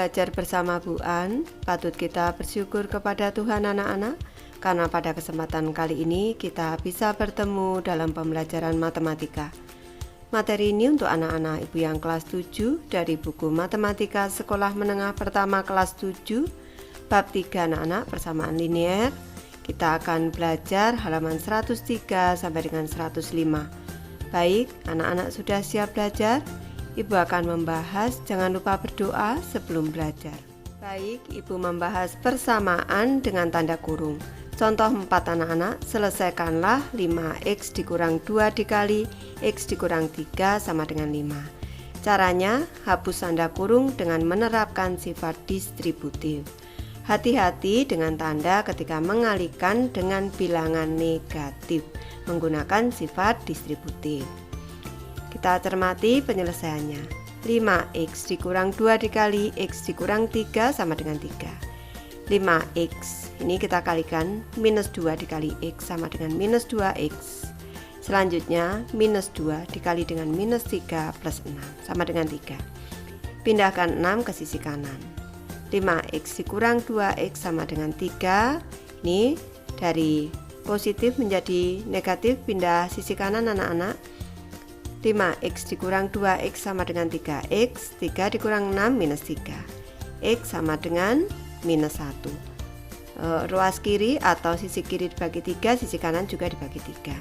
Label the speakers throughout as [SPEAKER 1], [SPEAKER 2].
[SPEAKER 1] belajar bersama Bu An. Patut kita bersyukur kepada Tuhan anak-anak, karena pada kesempatan kali ini kita bisa bertemu dalam pembelajaran matematika. Materi ini untuk anak-anak ibu yang kelas 7 dari buku Matematika Sekolah Menengah Pertama kelas 7, bab 3 anak-anak persamaan linier. Kita akan belajar halaman 103 sampai dengan 105. Baik, anak-anak sudah siap belajar? Ibu akan membahas, jangan lupa berdoa sebelum belajar. Baik, Ibu membahas persamaan dengan tanda kurung. Contoh 4 anak-anak, selesaikanlah 5x dikurang 2 dikali x dikurang 3 sama dengan 5. Caranya, hapus tanda kurung dengan menerapkan sifat distributif. Hati-hati dengan tanda ketika mengalihkan dengan bilangan negatif menggunakan sifat distributif. Kita cermati penyelesaiannya. 5x dikurang 2 dikali x dikurang 3 sama dengan 3. 5x ini kita kalikan minus 2 dikali x sama dengan minus 2x. Selanjutnya minus 2 dikali dengan minus 3 plus 6 sama dengan 3. Pindahkan 6 ke sisi kanan. 5x dikurang 2x sama dengan 3. Ini dari positif menjadi negatif, pindah sisi kanan anak-anak. 5x dikurang 2x sama dengan 3x. 3 dikurang 6 minus 3. X sama dengan minus 1. Ruas kiri atau sisi kiri dibagi 3, sisi kanan juga dibagi 3.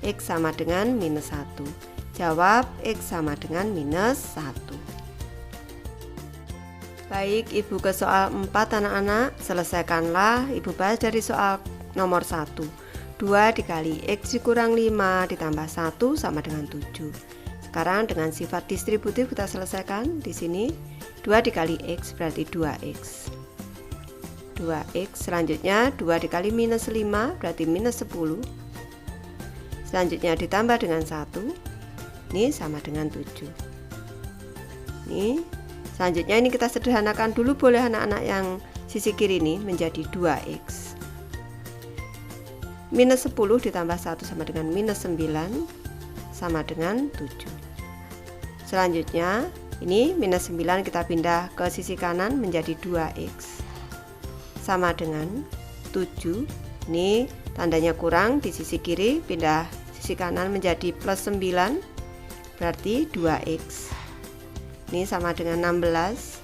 [SPEAKER 1] X sama dengan minus 1. Jawab X sama dengan minus 1. Baik, Ibu ke soal 4 anak-anak. Selesaikanlah. Ibu bahas dari soal nomor 1. 2 dikali x dikurang 5 ditambah 1 sama dengan 7. Sekarang dengan sifat distributif kita selesaikan. Di sini 2 dikali x berarti 2x. 2x. Selanjutnya 2 dikali minus 5 berarti minus 10. Selanjutnya ditambah dengan 1. Ini sama dengan 7. Ini selanjutnya ini kita sederhanakan dulu boleh anak-anak yang sisi kiri ini menjadi 2x. Minus 10 ditambah 1 sama dengan minus 9 sama dengan 7. Selanjutnya ini minus 9 kita pindah ke sisi kanan menjadi 2x sama dengan 7. Ini tandanya kurang di sisi kiri, pindah sisi kanan menjadi plus 9 berarti 2x. Ini sama dengan 16.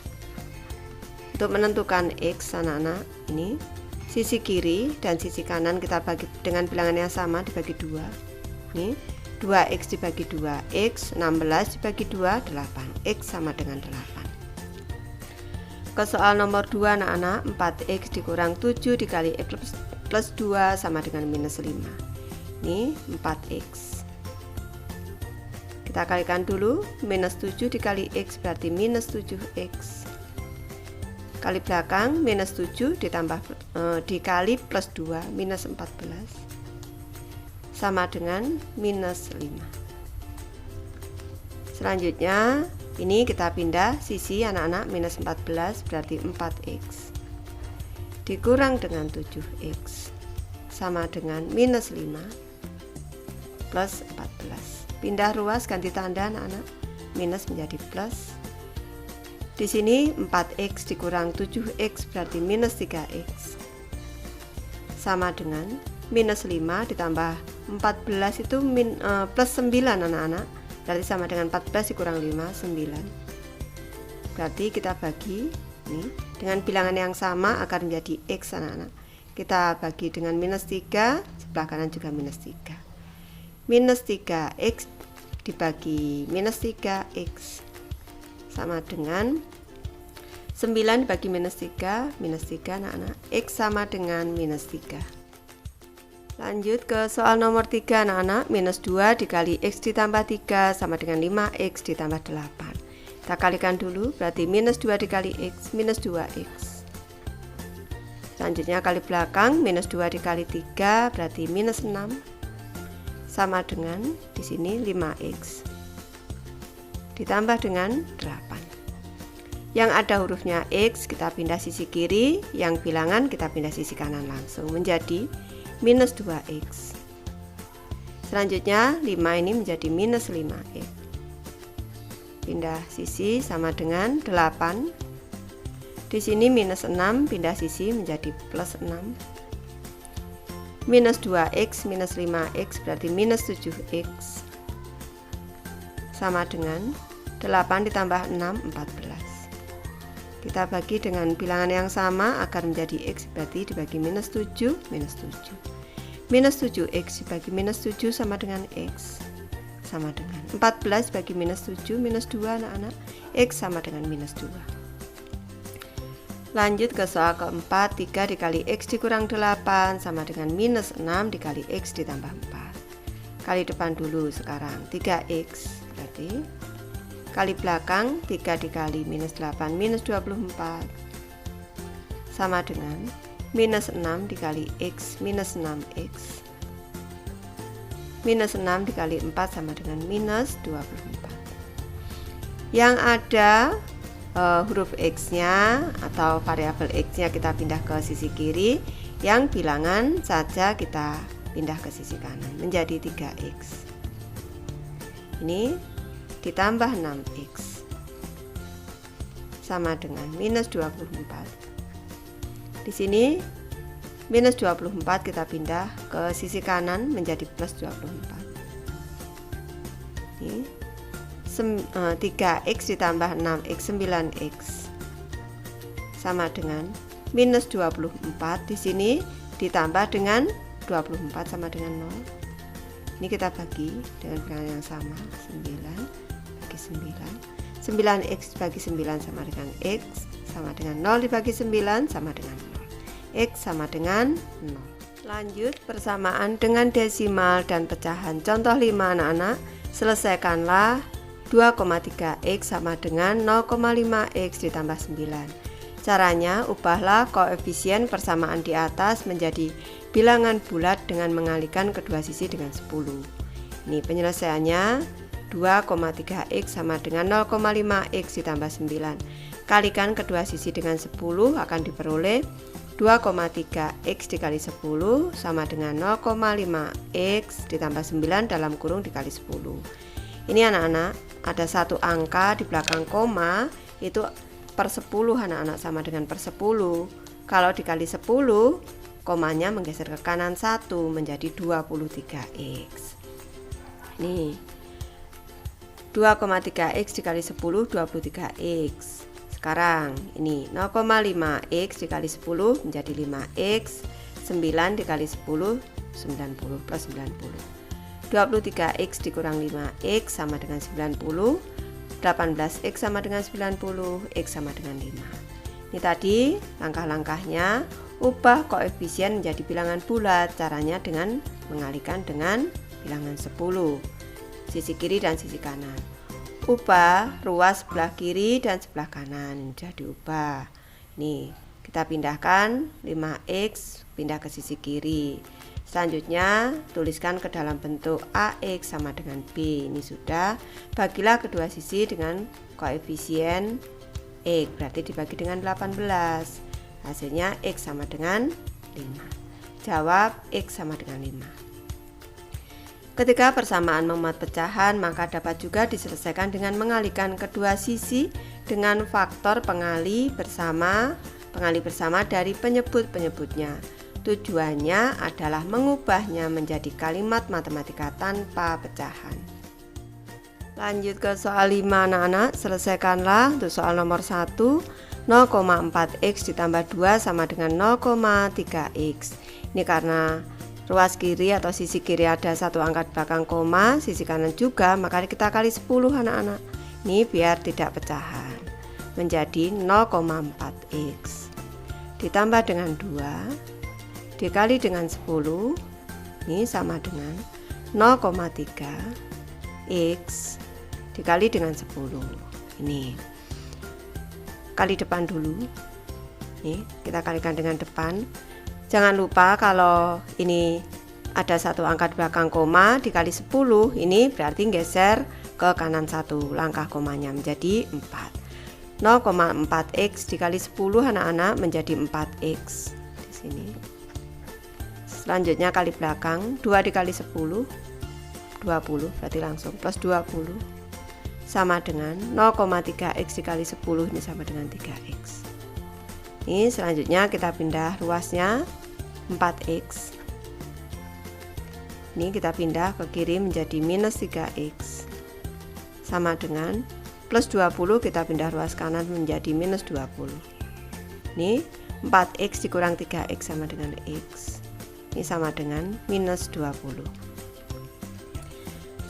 [SPEAKER 1] Untuk menentukan x anak-anak, ini sisi kiri dan sisi kanan kita bagi dengan bilangan yang sama dibagi 2. Ini 2x dibagi 2, x 16 dibagi 2, 8. X sama dengan 8. Ke soal nomor 2 anak-anak, 4x dikurang 7 dikali x plus 2 sama dengan minus 5. Ini 4x. Kita kalikan dulu, minus 7 dikali x berarti minus 7x. Kali belakang minus 7 ditambah dikali plus 2 minus 14 sama dengan minus 5. Selanjutnya ini kita pindah sisi anak-anak, minus 14 berarti 4x dikurang dengan 7x sama dengan minus 5 plus 14. Pindah ruas ganti tanda anak-anak, minus menjadi plus. Di sini 4x dikurang 7x berarti minus 3x sama dengan minus 5 ditambah 14 itu plus 9 anak-anak, berarti sama dengan 14 dikurang 5, 9. Berarti kita bagi ini dengan bilangan yang sama akan menjadi x anak-anak. Kita bagi dengan minus 3, sebelah kanan juga minus 3. Minus 3x dibagi minus 3x sama dengan 9 dibagi minus 3 anak-anak, x sama dengan minus 3. Lanjut ke soal nomor 3 anak-anak, minus 2 dikali x ditambah 3 sama dengan 5x ditambah 8. Kita kalikan dulu, berarti minus 2 dikali x minus 2x. Selanjutnya kali belakang, minus 2 dikali 3 berarti minus 6 sama dengan di sini 5x ditambah dengan 8. Yang ada hurufnya x kita pindah sisi kiri, yang bilangan kita pindah sisi kanan langsung menjadi minus 2x. Selanjutnya 5 ini menjadi minus 5x. Pindah sisi sama dengan 8 Di sini minus 6 pindah sisi menjadi plus 6. Minus 2x minus 5x berarti minus 7x. Sama dengan 8 ditambah 6, 14. Kita bagi dengan bilangan yang sama agar menjadi x, berarti dibagi minus 7, minus 7. Minus 7x dibagi minus 7 sama dengan x. Sama dengan 14 bagi minus 7, minus 2 anak-anak. X sama dengan minus 2. Lanjut ke soal keempat, 3 dikali X dikurang 8 sama dengan minus 6 dikali X ditambah 4. Kali depan dulu sekarang, 3X berarti kali belakang 3 dikali minus 8 minus 24 sama dengan minus 6 dikali X minus 6X. Minus 6 dikali 4 sama dengan minus 24. Yang ada huruf X-nya atau variabel X-nya kita pindah ke sisi kiri, yang bilangan saja kita pindah ke sisi kanan menjadi 3X. Ini ditambah 6X sama dengan minus 24. Di sini minus 24 kita pindah ke sisi kanan menjadi plus 24. Ini 3x ditambah 6x 9x sama dengan minus 24. Di sini ditambah dengan 24 sama dengan 0. Ini kita bagi dengan bilangan yang sama, 9 bagi 9. 9x bagi 9 sama dengan x sama dengan 0 dibagi 9 sama dengan 0. X sama dengan 0. Lanjut persamaan dengan desimal dan pecahan. Contoh 5 anak-anak, selesaikanlah 2,3x sama dengan 0,5x ditambah 9. Caranya, ubahlah koefisien persamaan di atas menjadi bilangan bulat dengan mengalihkan kedua sisi dengan 10. Ini penyelesaiannya, 2,3x sama dengan 0,5x ditambah 9. Kalikan kedua sisi dengan 10 akan diperoleh 2,3x dikali 10 sama dengan 0,5x ditambah 9 dalam kurung dikali 10. Ini anak-anak, ada satu angka di belakang koma, itu per 10 anak-anak sama dengan per 10. Kalau dikali 10, komanya menggeser ke kanan 1 menjadi 23x. Nih, 2,3x dikali 10, 23x. Sekarang ini 0,5x dikali 10 menjadi 5x. 9 dikali 10, 90 plus 90. 23x dikurang 5x sama dengan 90. 18x sama dengan 90. X sama dengan 5. Ini tadi langkah-langkahnya. Ubah koefisien menjadi bilangan bulat. Caranya dengan mengalihkan dengan bilangan 10, sisi kiri dan sisi kanan. Ubah ruas sebelah kiri dan sebelah kanan. Sudah diubah. Nih, kita pindahkan 5x pindah ke sisi kiri. Selanjutnya tuliskan ke dalam bentuk AX sama dengan B. Ini sudah. Bagilah kedua sisi dengan koefisien X, berarti dibagi dengan 18. Hasilnya X sama dengan 5. Jawab X sama dengan 5. Ketika persamaan memuat pecahan, maka dapat juga diselesaikan dengan mengalihkan kedua sisi dengan faktor pengalih bersama dari penyebut-penyebutnya. Tujuannya adalah mengubahnya menjadi kalimat matematika tanpa pecahan. Lanjut ke soal 5 anak-anak, selesaikanlah untuk soal nomor 1. 0,4x ditambah 2 sama dengan 0,3x. Ini karena ruas kiri atau sisi kiri ada satu angka di belakang koma, sisi kanan juga, maka kita kali 10 anak-anak. Ini biar tidak pecahan. Menjadi 0,4x ditambah dengan 2 dikali dengan 10, ini sama dengan 0,3x dikali dengan 10. Ini kali depan dulu. Nih, kita kalikan dengan depan. Jangan lupa kalau ini ada satu angka di belakang koma dikali 10, ini berarti geser ke kanan satu langkah komanya menjadi 4. 0,4x dikali 10 anak-anak menjadi 4x di sini. Selanjutnya kali belakang, 2 dikali 10, 20, berarti langsung plus 20 sama dengan 0,3x dikali 10, ini sama dengan 3x. Ini selanjutnya kita pindah ruasnya 4x. Ini kita pindah ke kiri menjadi minus 3x. Sama dengan plus 20, kita pindah ruas kanan menjadi minus 20. Ini 4x dikurang 3x sama dengan x. Ini sama dengan minus 20.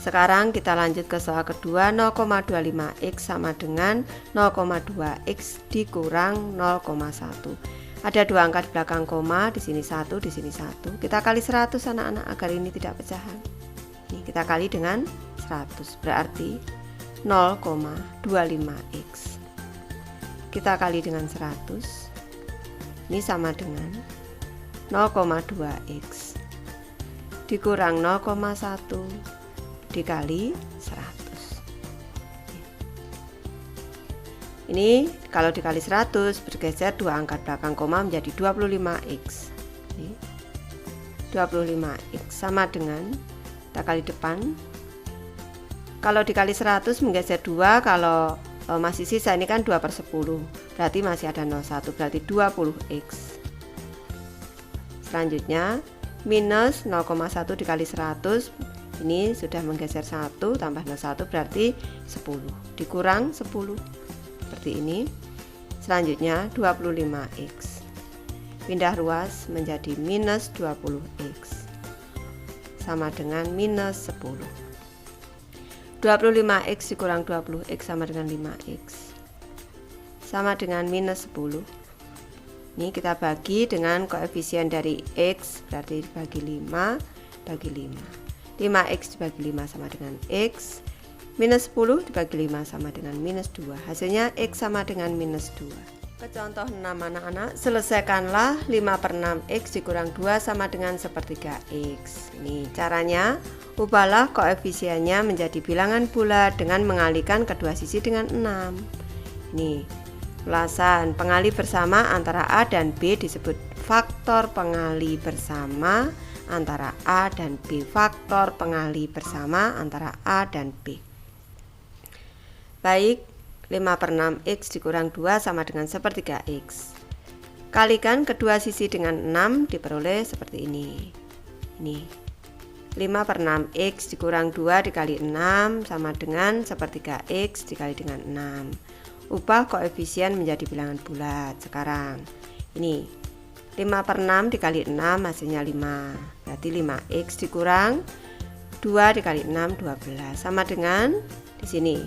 [SPEAKER 1] Sekarang kita lanjut ke soal kedua. 0,25x sama dengan 0,2x dikurang 0,1. Ada dua angka di belakang koma, di sini 1, di sini 1. Kita kali 100 anak-anak agar ini tidak pecahan. Ini kita kali dengan 100, berarti 0,25x. Kita kali dengan 100. Ini sama dengan 0,2x dikurang 0,1 dikali 100. Ini kalau dikali 100 bergeser dua angka belakang koma menjadi 25x. 25x sama dengan kita kali depan. Kalau dikali 100 menggeser 2, kalau masih sisa ini kan 2/10, berarti masih ada 01, berarti 20x. Selanjutnya minus 0,1 dikali 100, ini sudah menggeser 1 tambah 01 berarti 10 dikurang 10 seperti ini. Selanjutnya 25x, pindah ruas menjadi minus 20x sama dengan minus 10. 25x dikurang 20x sama dengan 5x sama dengan minus 10. Ini kita bagi dengan koefisien dari x, berarti dibagi 5 bagi 5. 5x dibagi 5 sama dengan x, minus 10 dibagi 5 sama dengan minus 2. Hasilnya x sama dengan minus 2. Ke contoh 6 anak-anak, selesaikanlah 5/6x dikurang 2 sama dengan 1/3x. Ini caranya, ubahlah koefisiennya menjadi bilangan bulat dengan mengalihkan kedua sisi dengan 6. Ini ulasan pengali bersama antara A dan B disebut faktor pengali bersama antara A dan B. Faktor pengali bersama antara A dan B. Baik, 5/6x dikurang 2 sama dengan 1/3x. Kalikan kedua sisi dengan 6 diperoleh seperti ini. Ini 5/6x dikurang 2 dikali 6 sama dengan 1/3x dikali dengan 6. Ubah koefisien menjadi bilangan bulat. Sekarang ini 5/6 dikali 6 hasilnya 5, berarti 5x dikurang 2 dikali 6 12 sama dengan di sini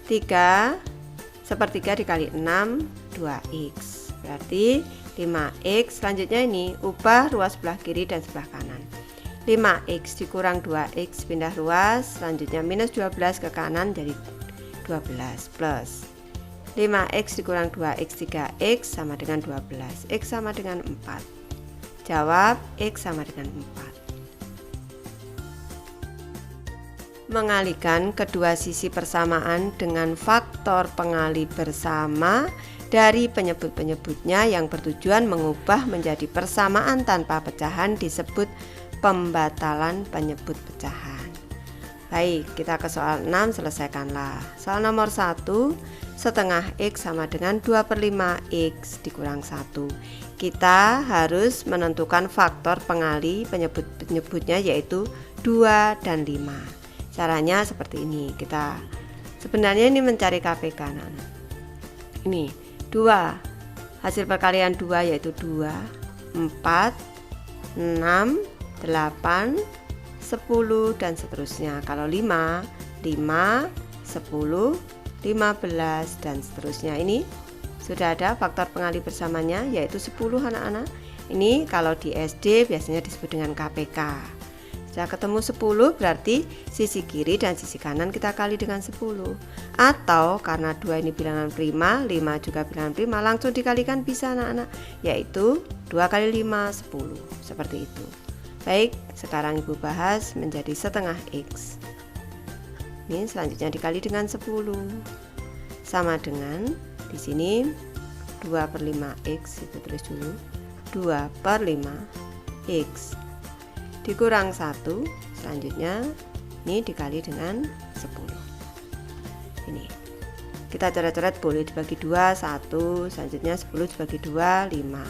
[SPEAKER 1] 3/3 dikali 6 2x, berarti 5x. Selanjutnya ini ubah ruas sebelah kiri dan sebelah kanan. 5x dikurang 2x pindah ruas, selanjutnya minus 12 ke kanan jadi 12 plus 5x dikurang 2x 3x sama dengan 12. X sama dengan 4. Jawab x sama dengan 4. Mengalihkan kedua sisi persamaan dengan faktor pengali bersama dari penyebut-penyebutnya yang bertujuan mengubah menjadi persamaan tanpa pecahan disebut pembatalan penyebut pecahan. Baik, kita ke soal 6, selesaikanlah. Soal nomor 1, setengah x sama dengan 2/5x dikurang 1. Kita harus menentukan faktor pengali penyebut-penyebutnya yaitu 2 dan 5. Caranya seperti ini. Kita sebenarnya ini mencari KPK. Ini 2, hasil perkalian 2 yaitu 2, 4, 6, 8, 10 dan seterusnya. Kalau 5, 5, 10, 15 dan seterusnya. Ini sudah ada faktor pengali bersamanya yaitu 10 anak-anak. Ini kalau di SD biasanya disebut dengan KPK. Sudah ketemu 10 berarti sisi kiri dan sisi kanan kita kali dengan 10. Atau karena 2 ini bilangan prima, 5 juga bilangan prima, langsung dikalikan bisa anak-anak, yaitu 2 kali 5 10. Seperti itu. Baik, sekarang Ibu bahas menjadi setengah x. Ini selanjutnya dikali dengan 10 sama dengan di sini 2/5x, Ibu tulis dulu 2/5x dikurang 1, selanjutnya ini dikali dengan 10. Ini kita coret-coret boleh dibagi 2, 1, selanjutnya 10 dibagi 2, 5.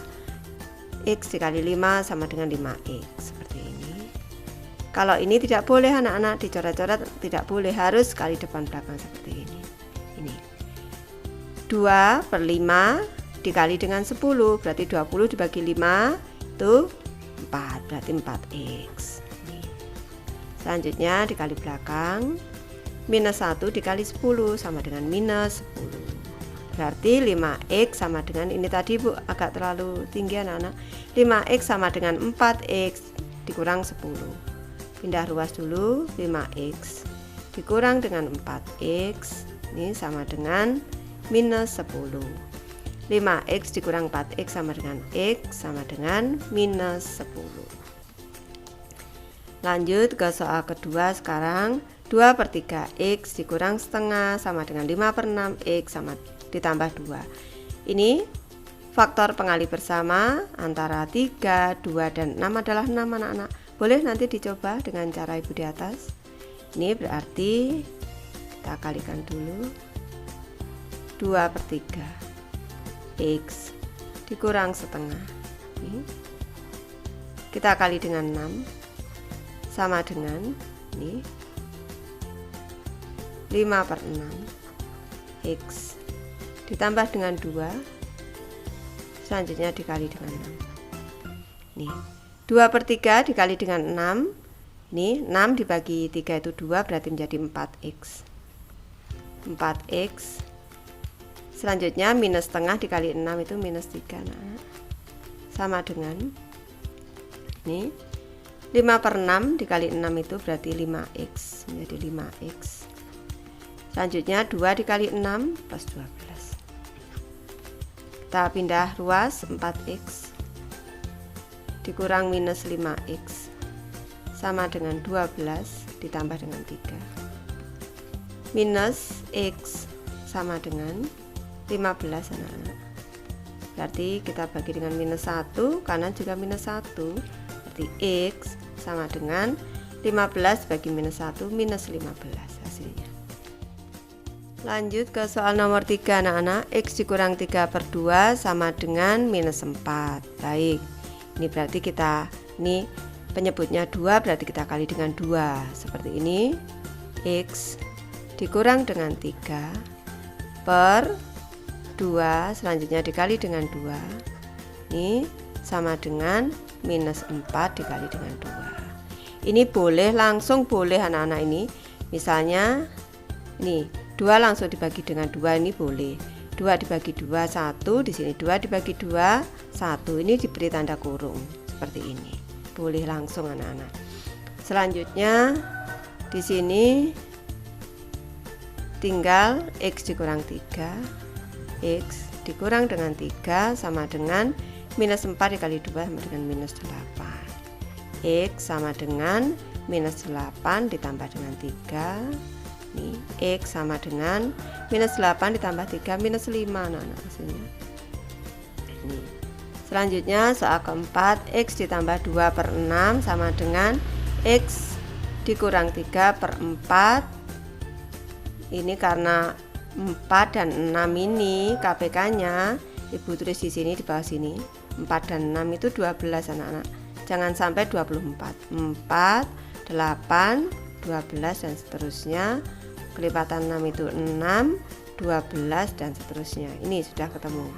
[SPEAKER 1] X dikali 5 sama dengan 5X, seperti ini. Kalau ini tidak boleh anak-anak, dicoret-coret tidak boleh, harus kali depan belakang seperti ini. Ini 2/5 dikali dengan 10, berarti 20 dibagi 5 itu 4, berarti 4X. Selanjutnya dikali belakang, minus 1 dikali 10 sama dengan minus 10. Berarti 5X sama dengan ini tadi Bu, agak terlalu tinggi anak-anak. 5X sama dengan 4X dikurang 10. Pindah ruas dulu, 5X dikurang dengan 4X ini sama dengan minus 10. 5X dikurang 4X sama dengan X sama dengan minus 10. Lanjut ke soal kedua sekarang. 2/3 X dikurang setengah sama dengan 5/6 X sama ditambah 2. Ini faktor pengali bersama antara 3, 2, dan 6 adalah 6 anak-anak. Boleh nanti dicoba dengan cara ibu di atas. Ini berarti kita kalikan dulu. 2/3 X dikurang setengah. Ini kita kali dengan 6 sama dengan ini 5/6 X ditambah dengan 2, selanjutnya dikali dengan 6. Nih 2/3 dikali dengan 6, ini 6 dibagi 3 itu 2, berarti menjadi 4X. 4X. Selanjutnya minus setengah dikali 6 itu minus 3. Nah, sama dengan ini 5/6 dikali 6 itu berarti 5X, menjadi 5X. Selanjutnya 2 dikali 6 plus 12. Kita pindah ruas, 4X dikurang minus 5X sama dengan 12 ditambah dengan 3. Minus X sama dengan 15 anak-anak. Berarti kita bagi dengan minus 1, kanan juga minus 1. Berarti X sama dengan 15 bagi minus 1, minus 15 hasilnya. Lanjut ke soal nomor 3 anak-anak. X dikurang 3/2 sama dengan minus 4. Baik, ini berarti kita, ini penyebutnya 2, berarti kita kali dengan 2 seperti ini. X dikurang dengan 3/2, selanjutnya dikali dengan 2. Ini sama dengan minus 4 dikali dengan 2. Ini boleh langsung, boleh anak-anak. Ini misalnya ini 2 langsung dibagi dengan 2, ini boleh. 2 dibagi 2 1, di sini 2 dibagi 2 1, ini diberi tanda kurung seperti ini. Boleh langsung anak-anak. Selanjutnya di sini tinggal X dikurang 3. X dikurang dengan 3 sama dengan minus 4 dikali 2 sama dengan minus 8. X sama dengan minus 8 ditambah dengan 3. Nih, X sama dengan minus 8 ditambah 3 minus 5 anak-anak hasilnya. Ini. Selanjutnya soal keempat, X ditambah 2/6 sama dengan X dikurang 3/4. Ini karena 4 dan 6 ini KPK-nya Ibu tulis di sini, di bawah sini. 4 dan 6 itu 12 anak-anak. Jangan sampai 24. 4, 8, 12 dan seterusnya. Kelipatan 6 itu 6, 12 dan seterusnya. Ini sudah ketemu.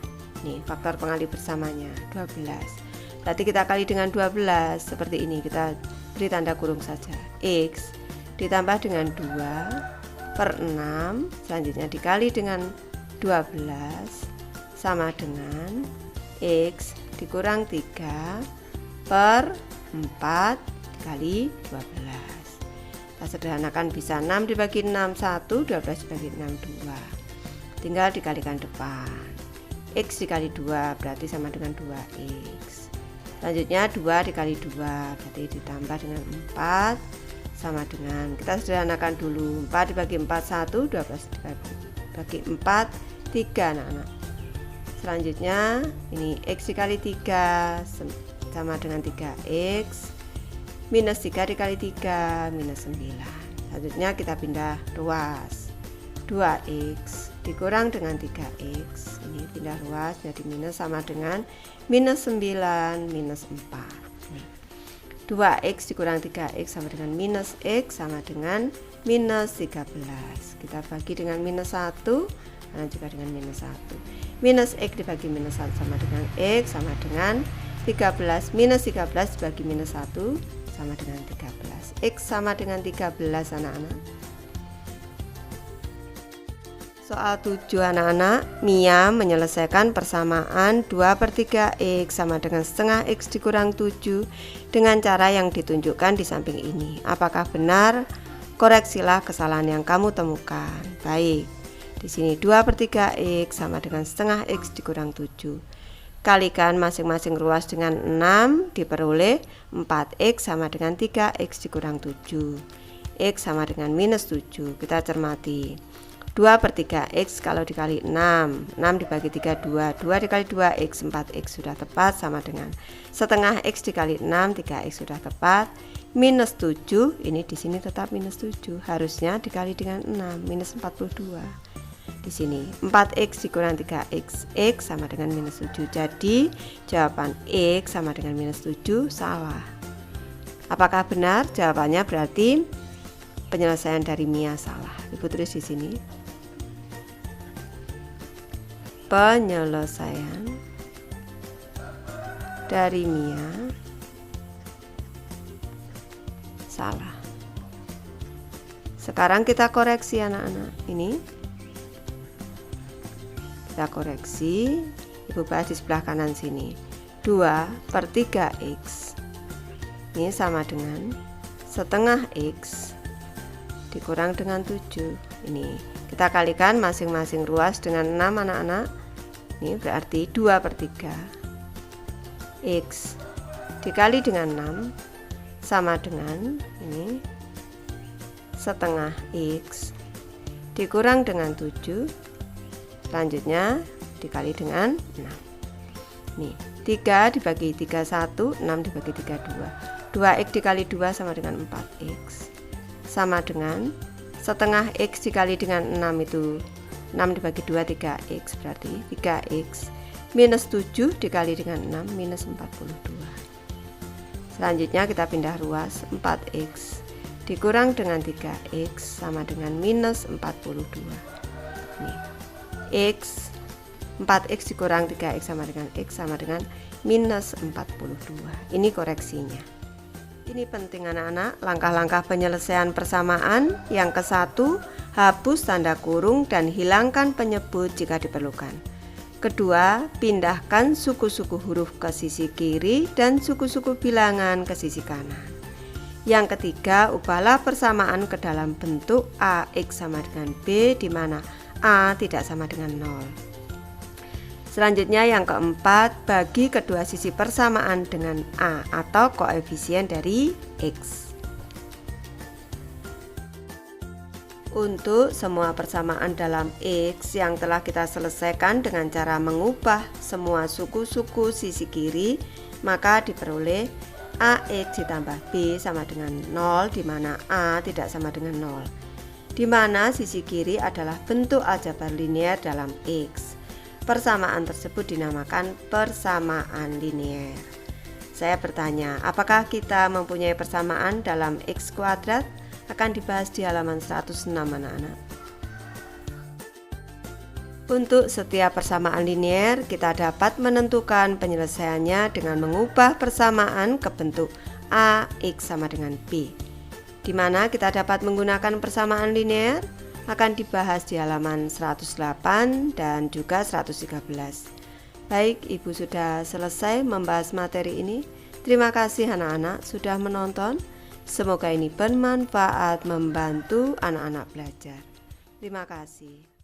[SPEAKER 1] Nih, faktor pengali bersamanya 12. Berarti kita kali dengan 12 seperti ini. Kita beri tanda kurung saja. X ditambah dengan 2/6, selanjutnya dikali dengan 12 sama dengan X dikurang 3/4 dikali 12. Kita sederhanakan bisa 6 dibagi 6 1, 12 dibagi 6 2. Tinggal dikalikan depan. X dikali 2 berarti sama dengan 2X. Selanjutnya 2 dikali 2 berarti ditambah dengan 4 sama dengan, kita sederhanakan dulu, 4 dibagi 4 1, 12 dibagi 4 3 anak-anak. Selanjutnya ini X dikali 3 sama dengan 3X. Minus 3 dikali 3 minus 9. Selanjutnya kita pindah ruas. 2X dikurang dengan 3x. Ini pindah ruas jadi minus sama dengan minus 9 minus 4. 2x dikurang 3x sama dengan minus x sama dengan minus 13. Kita bagi dengan minus 1 dan juga dengan minus 1. Minus x dibagi minus 1 sama dengan x sama dengan 13. Minus 13 dibagi minus 1 sama dengan 13. X sama dengan 13 anak-anak. Soal 7 anak-anak, Mia menyelesaikan persamaan 2/3x sama dengan setengah x dikurang 7 dengan cara yang ditunjukkan di samping ini. Apakah benar? Koreksilah kesalahan yang kamu temukan. Baik, di sini 2/3x sama dengan setengah x dikurang 7. Kalikan masing-masing ruas dengan 6 diperoleh 4x sama dengan 3x dikurang 7. X sama dengan minus 7. Kita cermati. 2/3x kalau dikali 6 dibagi 3 2 dikali 2x 4x sudah tepat sama dengan setengah x dikali 6 3x sudah tepat minus 7. Ini di sini tetap minus 7, harusnya dikali dengan 6 minus 42. Di sini 4x dikurang 3x, x sama dengan minus 7. Jadi jawaban x sama dengan minus 7 salah. Apakah benar? Jawabannya berarti penyelesaian dari Mia salah. Ibu tulis di sini. Penyelesaian dari Mia salah. Sekarang kita koreksi anak-anak. Ini kita koreksi. Ibu bahas di sebelah kanan sini. 2/3x ini sama dengan setengah x dikurang dengan 7. Ini kita kalikan masing-masing ruas dengan 6 anak-anak. Ini berarti 2/3 x dikali dengan 6 sama dengan ini setengah x dikurang dengan 7. Selanjutnya dikali dengan 6. Nih, 3 dibagi 3 1, 6 dibagi 3 2. 2x dikali 2 sama dengan 4x. Sama dengan setengah x dikali dengan 6 itu 6 dibagi 2 3x, berarti 3x minus 7 dikali dengan 6 minus 42. Selanjutnya kita pindah ruas. 4x dikurang dengan 3x sama dengan minus 42. Nih, x 4x dikurang 3x sama dengan x sama dengan minus 42. Ini koreksinya. Ini penting anak-anak, langkah-langkah penyelesaian persamaan. Yang ke-1, hapus tanda kurung dan hilangkan penyebut jika diperlukan. Kedua, pindahkan suku-suku huruf ke sisi kiri dan suku-suku bilangan ke sisi kanan. Yang ketiga, ubahlah persamaan ke dalam bentuk AX sama dengan B di mana A tidak sama dengan 0. Selanjutnya yang keempat, bagi kedua sisi persamaan dengan A atau koefisien dari X. Untuk semua persamaan dalam X yang telah kita selesaikan dengan cara mengubah semua suku-suku sisi kiri, maka diperoleh AX ditambah B sama dengan 0 di mana A tidak sama dengan 0. Di mana sisi kiri adalah bentuk aljabar linear dalam X. Persamaan tersebut dinamakan persamaan linear. Saya bertanya, apakah kita mempunyai persamaan dalam X kuadrat? Akan dibahas di halaman 106 anak-anak. Untuk setiap persamaan linear, kita dapat menentukan penyelesaiannya dengan mengubah persamaan ke bentuk AX sama dengan B. Di mana kita dapat menggunakan persamaan linear? Akan dibahas di halaman 108 dan juga 113. Baik, Ibu sudah selesai membahas materi ini. Terima kasih anak-anak sudah menonton. Semoga ini bermanfaat membantu anak-anak belajar. Terima kasih.